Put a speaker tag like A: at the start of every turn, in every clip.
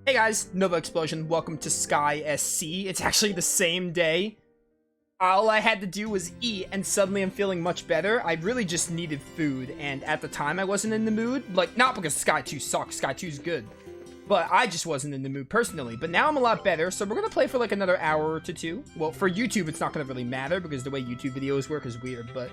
A: Hey guys, Novaexplosion, welcome to Sky SC. It's actually the same day. All I had to do was eat, and suddenly I'm feeling much better. I really just needed food, and at the time I wasn't in the mood. Like, not because Sky 2 sucks, Sky 2's good. But I just wasn't in the mood personally. But now I'm a lot better, so we're gonna play for like another hour to two. Well, for YouTube, it's not gonna really matter, because the way YouTube videos work is weird, but...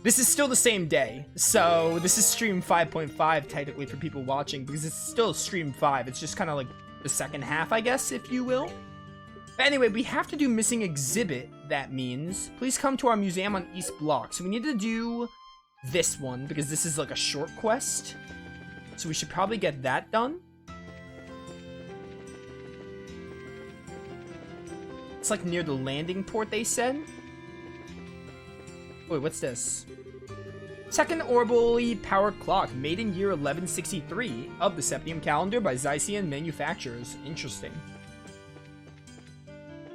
A: This is still the same day, so this is stream 5.5 technically for people watching, because it's still stream 5. It's just kind of like the second half, I guess, if you will. But anyway, we have to do missing exhibit, that means. Please come to our museum on East Block. So we need to do this one, because this is like a short quest. So we should probably get that done. It's like near the landing port, they said. Wait, what's this? Second orbally powered clock, made in year 1163 of the Septium calendar by Zycian manufacturers. Interesting.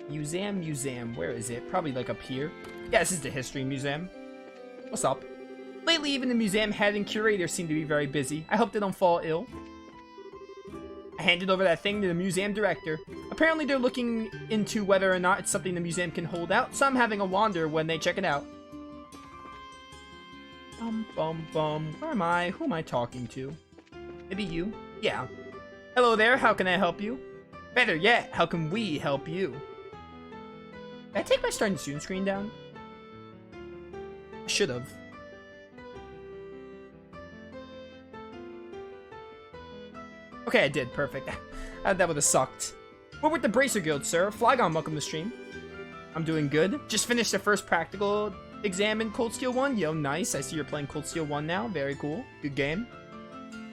A: Museum, where is it? Probably like up here. Yeah, this is the history museum. What's up? Lately, even the museum head and curator seem to be very busy. I hope they don't fall ill. I handed over that thing to the museum director. Apparently, they're looking into whether or not it's something the museum can hold out, so I'm having a wander when they check it out. Where am I? Who am I talking to? Maybe you? Yeah. Hello there, how can I help you? Better yet, how can we help you? Did I take my starting soon screen down? I should have. Okay, I did. Perfect. That would have sucked. We're with the Bracer Guild, sir. Flygon, welcome to stream. I'm doing good. Just finished the first practical exam in Cold Steel 1. Yo, nice. I see you're playing Cold Steel 1 now. Very cool. Good game.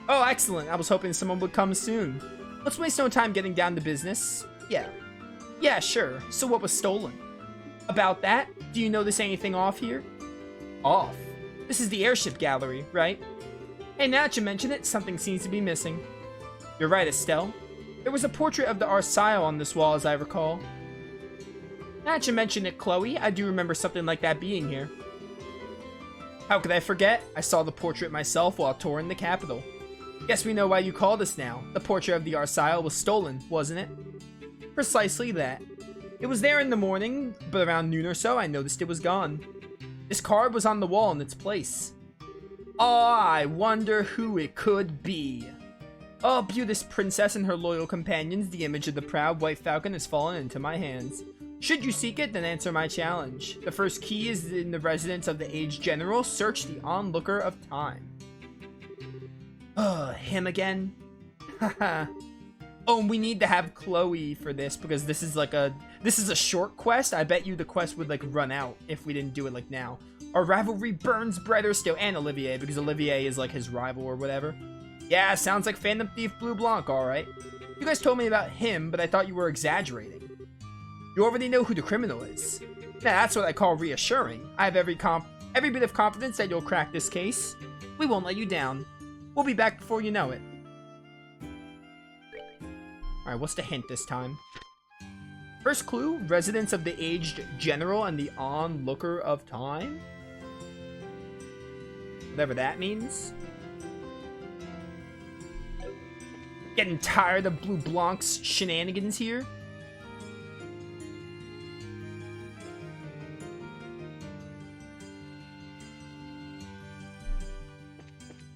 A: Oh, excellent. I was hoping someone would come soon. Let's waste no time getting down to business. Yeah. Yeah, sure. So what was stolen? About that, do you notice anything off here? Off? This is the airship gallery, right? Hey, now that you mention it, something seems to be missing. You're right, Estelle. There was a portrait of the Arsail on this wall, as I recall. Now that you mention it, Chloe, I do remember something like that being here. How could I forget? I saw the portrait myself while touring the capital. Guess we know why you called us now. The portrait of the Arsail was stolen, wasn't it? Precisely that. It was there in the morning, but around noon or so, I noticed it was gone. This card was on the wall in its place. Oh, I wonder who it could be. Oh, beauteous princess and her loyal companions, the image of the proud white falcon has fallen into my hands. Should you seek it, then answer my challenge. The first key is in the residence of the aged general. Search the onlooker of time. Him again? Haha. Oh, and we need to have Chloe for this, because this is a short quest. I bet you the quest would like run out if we didn't do it like now. Our rivalry burns brighter still, and Olivier, because Olivier is like his rival or whatever. Yeah, sounds like Phantom Thief Blue Blanc, alright. You guys told me about him, but I thought you were exaggerating. You already know who the criminal is. Now that's what I call reassuring. I have every bit of confidence that you'll crack this case. We won't let you down. We'll be back before you know it. Alright, what's the hint this time? First clue, residence of the aged general and the onlooker of time? Whatever that means. Getting tired of Blue Blanc's shenanigans here.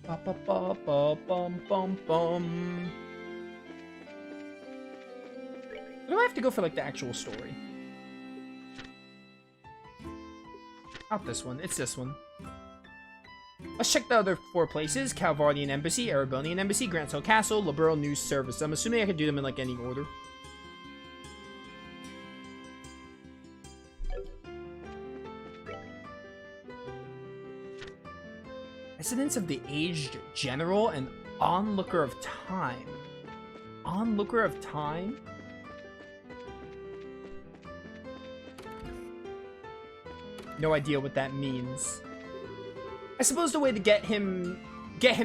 A: Do I have to go for like the actual story? Not this one, it's this one. Let's check the other 4 places. Calvardian Embassy, Erebonian Embassy, Grants Hill Castle, Liberal News Service. I'm assuming I could do them in like any order. Residence of the aged general and onlooker of time. Onlooker of time? No idea what that means. I suppose the way to get him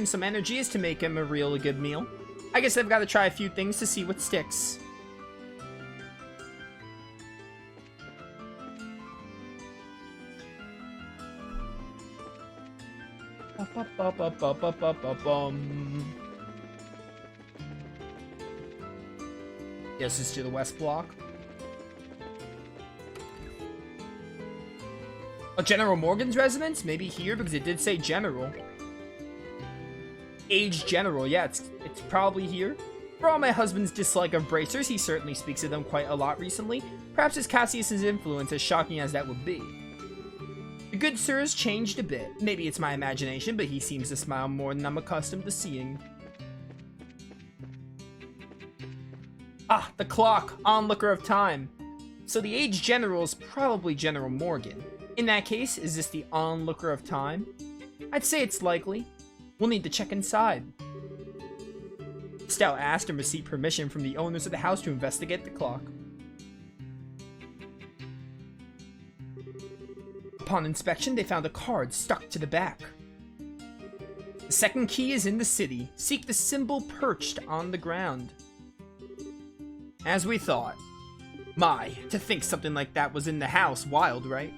A: some energy is to make him a really good meal. I guess I've got to try a few things to see what sticks. Yes, it's to the west block. Oh, General Morgan's residence? Maybe here, because it did say General. Aged General, yeah, it's probably here. For all my husband's dislike of bracers, he certainly speaks of them quite a lot recently. Perhaps it's Cassius's influence, as shocking as that would be. The good sir has changed a bit. Maybe it's my imagination, but he seems to smile more than I'm accustomed to seeing. Ah, the clock, onlooker of time. So the aged general is probably General Morgan. In that case, is this the onlooker of time? I'd say it's likely. We'll need to check inside. Stout asked and received permission from the owners of the house to investigate the clock. Upon inspection, they found a card stuck to the back. The second key is in the city. Seek the symbol perched on the ground. As we thought. My, to think something like that was in the house. Wild, right?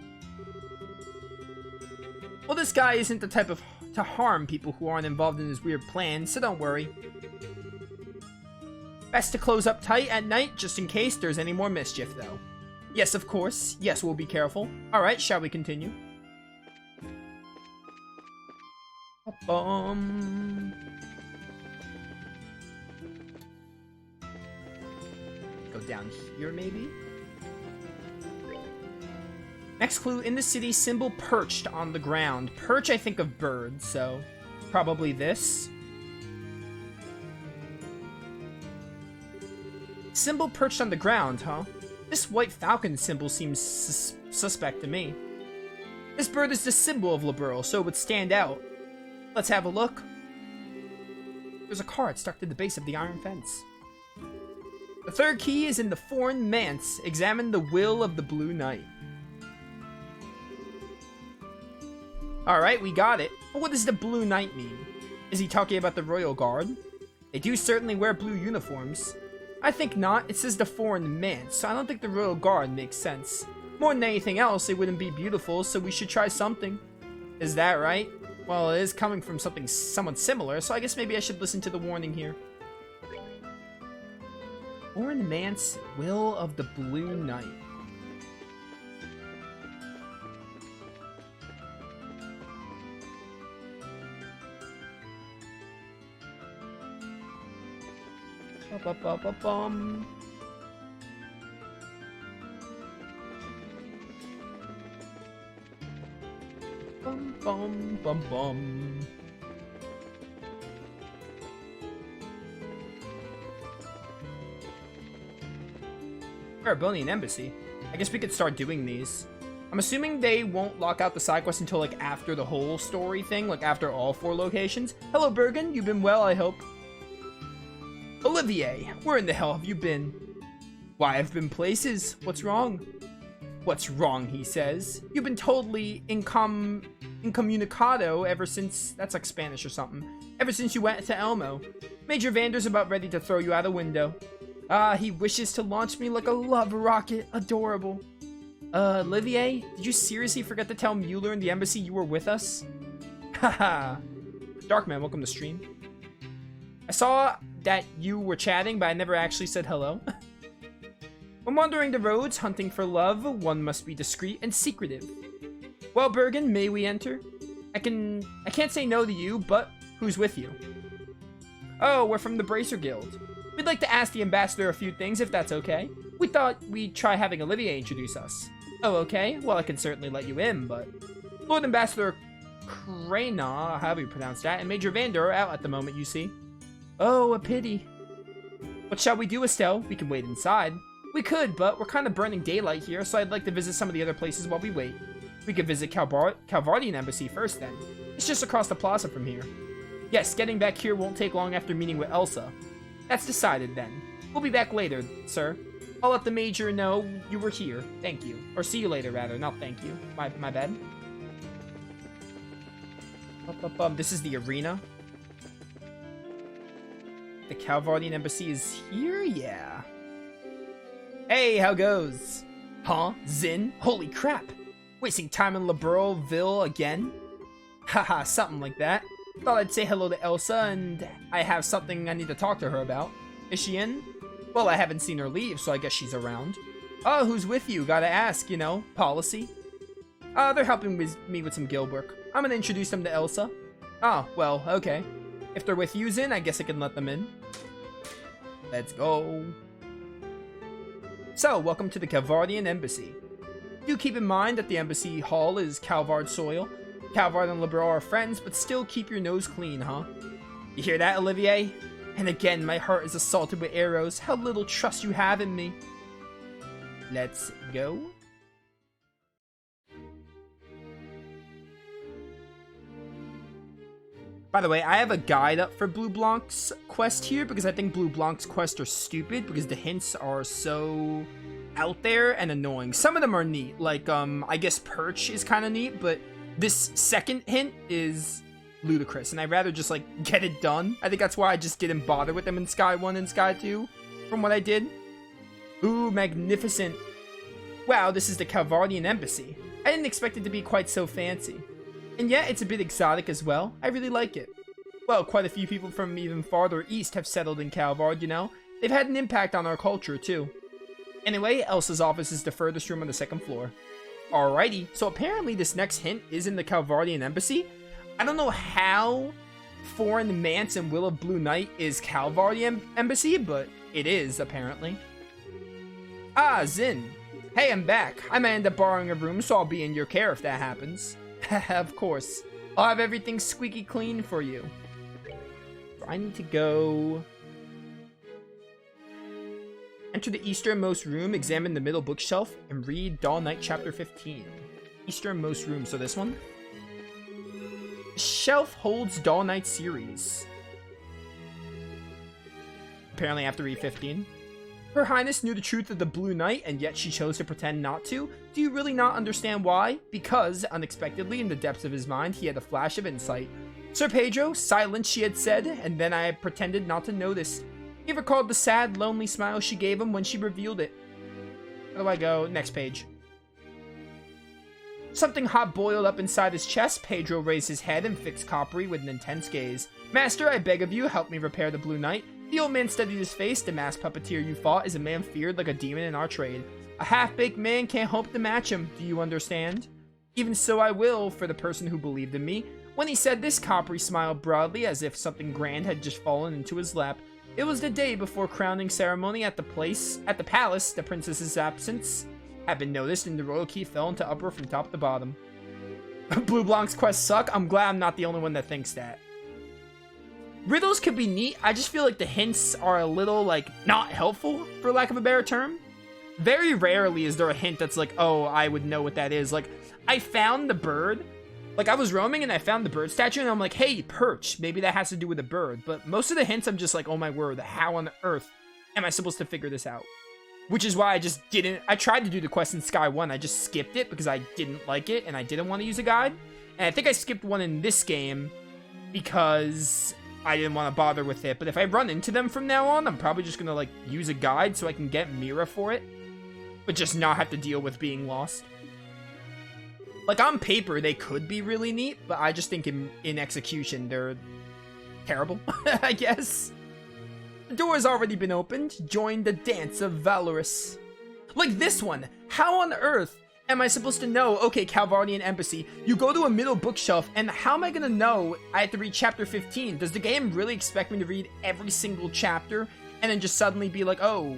A: Well, this guy isn't the type to harm people who aren't involved in his weird plan, so don't worry. Best to close up tight at night, just in case there's any more mischief, though. Yes, of course. Yes, we'll be careful. Alright, shall we continue? Go down here, maybe? Next clue, in the city, symbol perched on the ground. Perch, I think of bird, so probably this. Symbol perched on the ground, huh? This white falcon symbol seems suspect to me. This bird is the symbol of Liberl, so it would stand out. Let's have a look. There's a card stuck to the base of the iron fence. The third key is in the foreign manse. Examine the will of the Blue Knight. Alright, we got it. But what does the Blue Knight mean? Is he talking about the Royal Guard? They do certainly wear blue uniforms. I think not. It says the foreign manse, so I don't think the Royal Guard makes sense. More than anything else, it wouldn't be beautiful, so we should try something. Is that right? Well, it is coming from someone similar, so I guess maybe I should listen to the warning here. Foreign manse, will of the Blue Knight. Bum. Bum bum bum bum. Barabonian Embassy. I guess we could start doing these. I'm assuming they won't lock out the side quest until like after the whole story thing, like after all 4 locations. Hello Bergen, you've been well, I hope. Olivier, where in the hell have you been? Why, I've been places. What's wrong? What's wrong, he says. You've been totally incommunicado ever since... That's like Spanish or something. Ever since you went to Elmo. Major Vander's about ready to throw you out a window. Ah, he wishes to launch me like a love rocket. Adorable. Olivier, did you seriously forget to tell Mueller in the embassy you were with us? Haha. Darkman, welcome to stream. I saw that you were chatting, but I never actually said hello. When wandering the roads, hunting for love, one must be discreet and secretive. Well, Bergen, may we enter? I can't say no to you, but who's with you? Oh, we're from the Bracer Guild. We'd like to ask the ambassador a few things, if that's okay. We thought we'd try having Olivier introduce us. Oh, okay. Well, I can certainly let you in, but... Lord Ambassador Krana, however you pronounce that, and Major Vander are out at the moment, you see. Oh, a pity. What shall we do, Estelle? We can wait inside. We could, but we're kind of burning daylight here, so I'd like to visit some of the other places while we wait. We could visit Calvardian Embassy first, then. It's just across the plaza from here. Yes, getting back here won't take long after meeting with Elsa. That's decided, then. We'll be back later, sir. I'll let the Major know you were here. Thank you. Or see you later, rather. Not thank you. My bad. This is the arena. The Calvardian Embassy is here? Yeah. Hey, how goes? Huh? Zin? Holy crap! Wasting time in Liberalville again? Haha, something like that. Thought I'd say hello to Elsa, and I have something I need to talk to her about. Is she in? Well, I haven't seen her leave, so I guess she's around. Oh, who's with you? Gotta ask, you know, policy. They're helping me with some guild work. I'm gonna introduce them to Elsa. Oh, well, okay. If they're with you, Zin, I guess I can let them in. Let's go. So, welcome to the Calvardian Embassy. Do keep in mind that the embassy hall is Calvard soil. Calvard and Liberal are friends, but still keep your nose clean, huh? You hear that, Olivier? And again, my heart is assaulted with arrows. How little trust you have in me. Let's go. By the way, I have a guide up for Blue Blanc's quest here because I think Blue Blanc's quests are stupid because the hints are so out there and annoying. Some of them are neat, like, I guess Perch is kind of neat, but this second hint is ludicrous, and I'd rather just, like, get it done. I think that's why I just didn't bother with them in Sky 1 and Sky 2, from what I did. Ooh, magnificent. Wow, this is the Calvardian Embassy. I didn't expect it to be quite so fancy. And yet, it's a bit exotic as well. I really like it. Well, quite a few people from even farther east have settled in Calvard, you know? They've had an impact on our culture, too. Anyway, Elsa's office is the furthest room on the second floor. Alrighty, so apparently this next hint is in the Calvardian Embassy. I don't know how Foreign Manse and Will of Blue Knight is Calvardian Embassy, but it is, apparently. Ah, Zin. Hey, I'm back. I might end up borrowing a room, so I'll be in your care if that happens. Of course. I'll have everything squeaky clean for you. So I need to go... Enter the easternmost room, examine the middle bookshelf, and read Doll Knight Chapter 15. Easternmost room, so this one? The shelf holds Doll Knight series. Apparently I have to read 15. Her Highness knew the truth of the Blue Knight, and yet she chose to pretend not to. Do you really not understand why? Because, unexpectedly, in the depths of his mind, he had a flash of insight. Sir Pedro, silence, she had said, and then I pretended not to notice. He recalled the sad, lonely smile she gave him when she revealed it. Where do I go? Next page. Something hot boiled up inside his chest. Pedro raised his head and fixed Coppery with an intense gaze. Master, I beg of you, help me repair the Blue Knight. The old man studied his face. The masked puppeteer you fought is a man feared like a demon in our trade. A half-baked man can't hope to match him. Do you understand? Even so I will, for the person who believed in me. When he said this, Coppery smiled broadly as if something grand had just fallen into his lap. It was the day before crowning ceremony at the palace. The princess's absence had been noticed, and the royal key fell into uproar from top to bottom. Blue Blanc's quests suck. I'm glad I'm not the only one that thinks that. Riddles could be neat. I just feel like the hints are a little, like, not helpful, for lack of a better term. Very rarely is there a hint that's like, oh, I would know what that is. Like, I found the bird. Like, I was roaming and I found the bird statue, and I'm like, hey, Perch. Maybe that has to do with the bird. But most of the hints, I'm just like, oh my word, how on earth am I supposed to figure this out? Which is why I just didn't... I tried to do the quest in Sky 1. I just skipped it because I didn't like it, and I didn't want to use a guide. And I think I skipped one in this game because I didn't want to bother with it. But if I run into them from now on, I'm probably just going to, like, use a guide so I can get Mira for it. But just not have to deal with being lost. Like, on paper, they could be really neat, but I just think in execution, they're terrible, I guess. The door has already been opened. Join the dance of Valorous. Like this one. How on earth am I supposed to know? Okay, Calvardian Embassy. You go to a middle bookshelf, and how am I gonna know I have to read chapter 15? Does the game really expect me to read every single chapter, and then just suddenly be like, oh,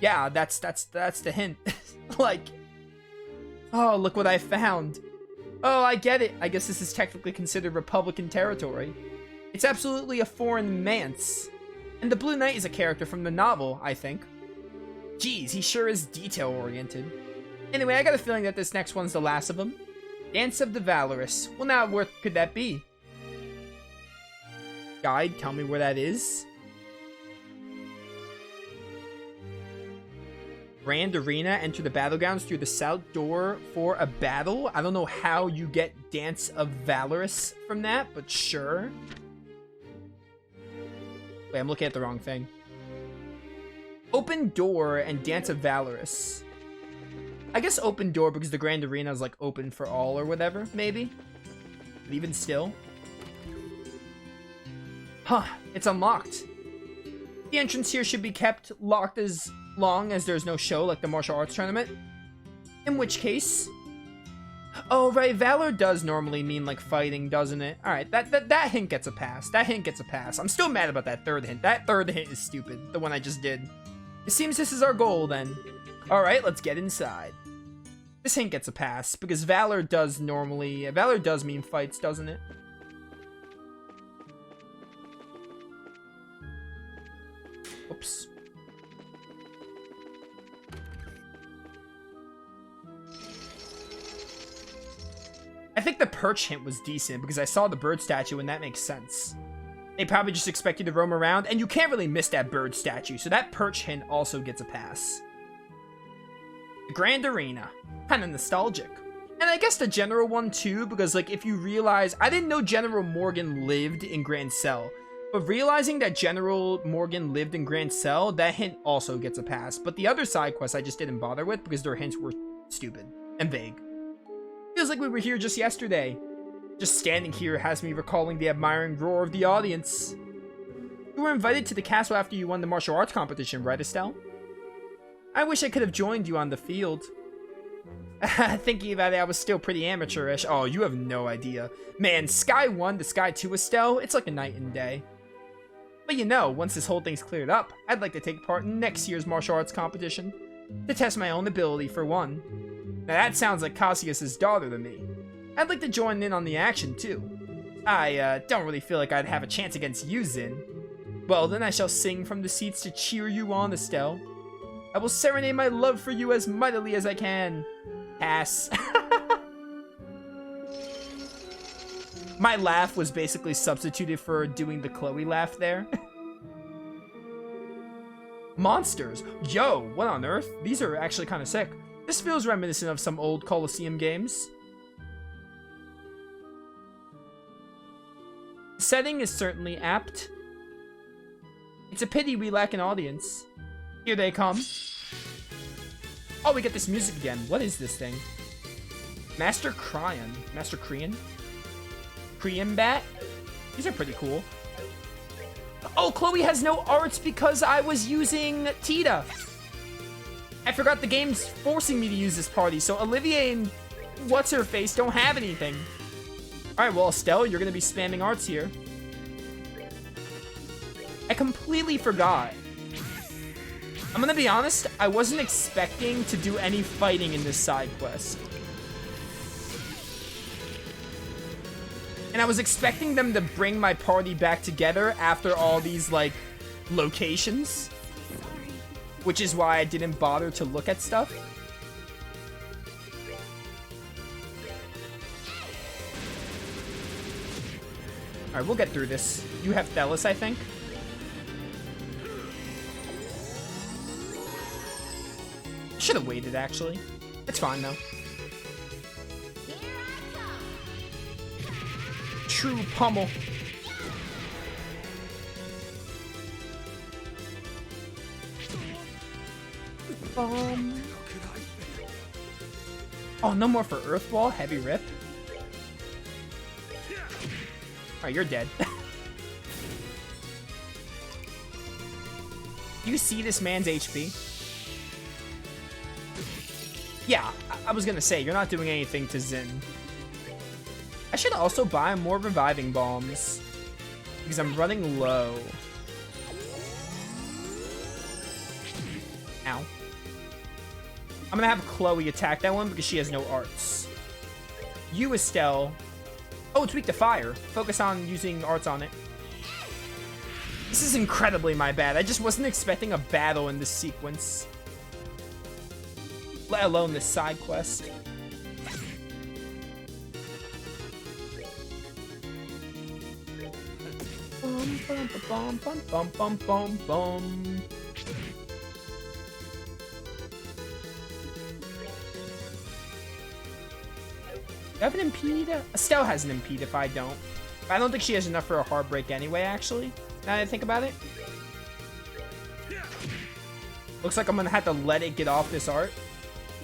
A: yeah, that's the hint. Like... Oh, look what I found. Oh, I get it. I guess this is technically considered Republican territory. It's absolutely a foreign manse. And the Blue Knight is a character from the novel, I think. Geez, he sure is detail-oriented. Anyway, I got a feeling that this next one's the last of them. Dance of the Valorous. Well, now, where could that be? Guide, tell me where that is. Grand Arena, enter the battlegrounds through the south door for a battle. I don't know how you get Dance of Valorous from that, but sure. Wait, I'm looking at the wrong thing. Open door and Dance of Valorous. I guess open door because the Grand Arena is like open for all or whatever, maybe. But even still. Huh, it's unlocked. The entrance here should be kept locked as long as there's no show like the martial arts tournament. In which case... Oh, right, Valor does normally mean, like, fighting, doesn't it? Alright, that hint gets a pass. That hint gets a pass. I'm still mad about that third hint. That third hint is stupid, the one I just did. It seems this is our goal, then. Alright, let's get inside. This hint gets a pass, because Valor does normally... Valor does mean fights, doesn't it? Oops. I think the perch hint was decent because I saw the bird statue and that makes sense. They probably just expect you to roam around and you can't really miss that bird statue, so that perch hint also gets a pass. The Grand Arena. Kinda nostalgic. And I guess the general one too, because like if you realize, I didn't know General Morgan lived in Grand Cell, but realizing that General Morgan lived in Grand Cell, that hint also gets a pass. But the other side quests I just didn't bother with because their hints were stupid and vague. Feels like we were here just yesterday. Just standing here has me recalling the admiring roar of the audience. You were invited to the castle after you won the martial arts competition, right, Estelle? I wish I could have joined you on the field. Thinking about it, I was still pretty amateurish. Oh, you have no idea. Man, Sky 1 to Sky 2, Estelle, it's like a night and day. But you know, once this whole thing's cleared up, I'd like to take part in next year's martial arts competition. To test my own ability, for one. Now that sounds like Cassius's daughter to me. I'd like to join in on the action, too. I, don't really feel like I'd have a chance against you, Zin. Well, then I shall sing from the seats to cheer you on, Estelle. I will serenade my love for you as mightily as I can. Pass. My laugh was basically substituted for doing the Chloe laugh there. Monsters. Yo, what on earth? These are actually kind of sick. This feels reminiscent of some old Colosseum games. The setting is certainly apt. It's a pity we lack an audience. Here they come. Oh, we get this music again. What is this thing? Master Cryon. Master Crean? Crean Bat? These are pretty cool. Oh, Chloe has no arts because I was using Tita. I forgot the game's forcing me to use this party, so Olivier and What's-Her-Face don't have anything. Alright, well, Estelle, you're gonna be spamming arts here. I completely forgot. I'm gonna be honest, I wasn't expecting to do any fighting in this side quest. And I was expecting them to bring my party back together after all these, like, locations. Which is why I didn't bother to look at stuff. Alright, we'll get through this. You have Thelis, I think. Should have waited, actually. It's fine, though. True pummel. Oh, no more for Earth Wall? Heavy Rip? Alright, you're dead. You see this man's HP? Yeah, I was gonna say, you're not doing anything to Zin. I should also buy more reviving bombs. Because I'm running low. Ow. I'm gonna have Chloe attack that one because she has no arts. You, Estelle. Oh, it's weak to fire. Focus on using arts on it. This is incredibly my bad. I just wasn't expecting a battle in this sequence. Let alone this side quest. Bum, bum, bum, bum, bum, bum, bum, bum. Do I have an impede? Estelle has an impede if I don't. But I don't think she has enough for a hard break anyway, actually. Now that I think about it. Looks like I'm gonna have to let it get off this art.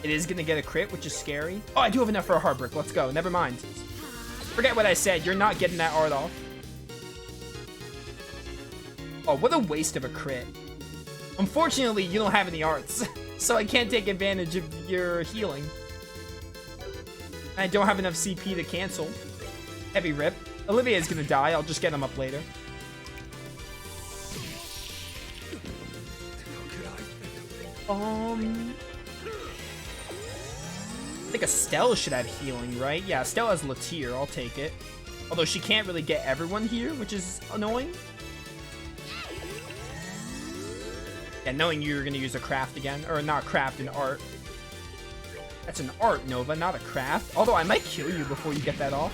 A: It is gonna get a crit, which is scary. Oh, I do have enough for a hard break. Let's go. Never mind. Forget what I said. You're not getting that art off. Oh, what a waste of a crit. Unfortunately, you don't have any arts, so I can't take advantage of your healing. I don't have enough CP to cancel. Heavy rip. Olivia's gonna die. I'll just get him up later. I think Estelle should have healing, right? Yeah, Estelle has Latier. I'll take it. Although she can't really get everyone here, which is annoying. Yeah, knowing you're gonna use a craft again. Or not craft, an art. That's an art, Nova, not a craft. Although I might kill you before you get that off.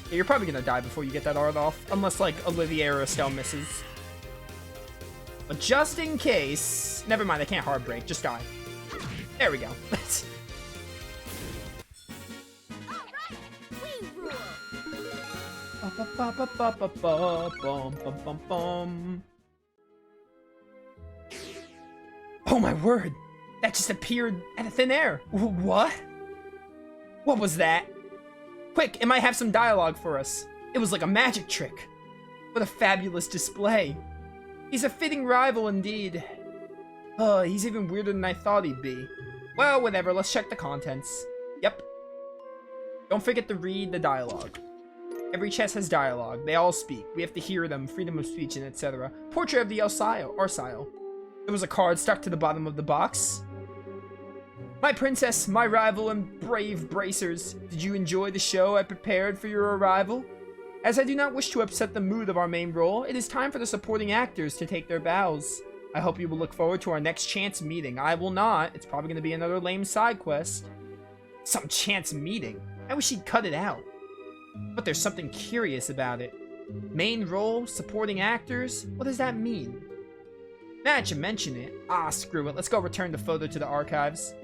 A: Yeah, you're probably gonna die before you get that art off. Unless, like, Olivia or Estelle misses. But just in case... Never mind, I can't hard break. Just die. There we go. Oh my word! That just appeared out of thin air. What? What was that? Quick, it might have some dialogue for us. It was like a magic trick. What a fabulous display. He's a fitting rival indeed. He's even weirder than I thought he'd be. Well, whatever, let's check the contents. Yep. Don't forget to read the dialogue. Every chest has dialogue. They all speak. We have to hear them, freedom of speech, and etc. Portrait of the Arcile. There was a card stuck to the bottom of the box. My princess, my rival, and brave bracers, did you enjoy the show I prepared for your arrival? As I do not wish to upset the mood of our main role, it is time for the supporting actors to take their bows. I hope you will look forward to our next chance meeting. I will not. It's probably going to be another lame side quest. Some chance meeting? I wish he'd cut it out. But there's something curious about it. Main role, supporting actors? What does that mean? Now that you mention it, screw it. Let's go return the photo to the archives.